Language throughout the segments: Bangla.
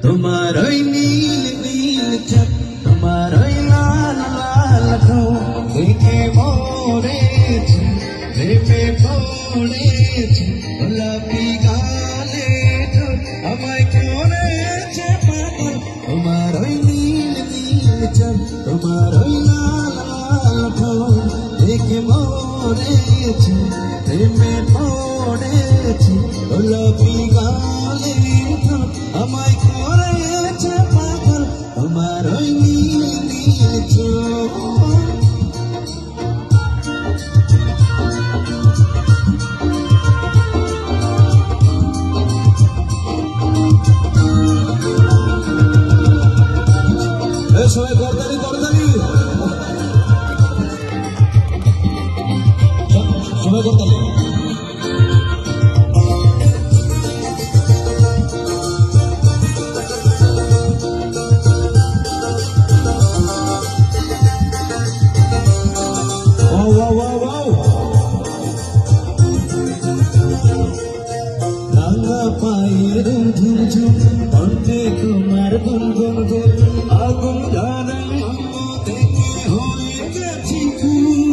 তোমার ওই নীল নীল চোখ, তোমার ওই লাল লাল ঠোঁট দেখে মরেছি, প্রেমে পড়েছি, গোলাপি গালে ঠোঁট আমায় করেছে পাগল। তোমার ওই নীল নীল চোখ, তোমার ওই লাল লাল ঠোঁট দেখে মরেছি, প্রেমে পড়েছি, গোলাপি গালে ঠোঁট আমায় করেছে পাগল। তোমার ওই নীল নীল চোখ। সবাই করতালি করতালি, সবাই করতালি। রাঙা পায়ের ঝুম ঝুম কণ্ঠে তোমার গুন গুন গুন, আগুন ধারা দেখে হয়ে গেছি খুন।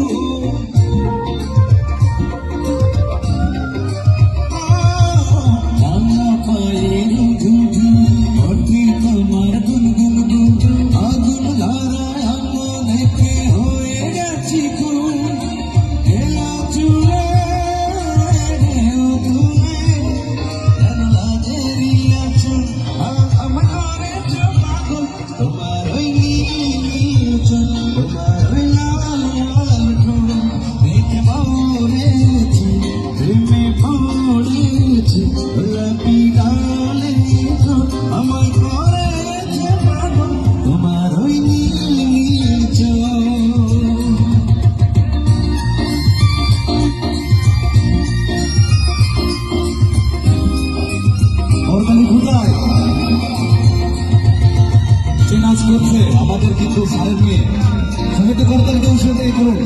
রাঙা পায়ের ঝুম ঝুম কণ্ঠে তোমার গুন গুন গুন, আগুন ধারা দেখে হয়ে গেছি খুন। হেলা চুলে তোমার ওই নীল চোখ, তোমার ওই লাল লাল ঠোঁট দেখে মরেছি, প্রেমে পড়েছি, গোলাপি গালে ঠোঁট আমায় করেছে পাগল। তোমার ওই নীল নীল চোখ। অর্গানিক কোথায় সে নাচ করছে আমাদের কিন্তু সারের মেয়ে, সঙ্গে তো করতেন কেউ সাথে করুন।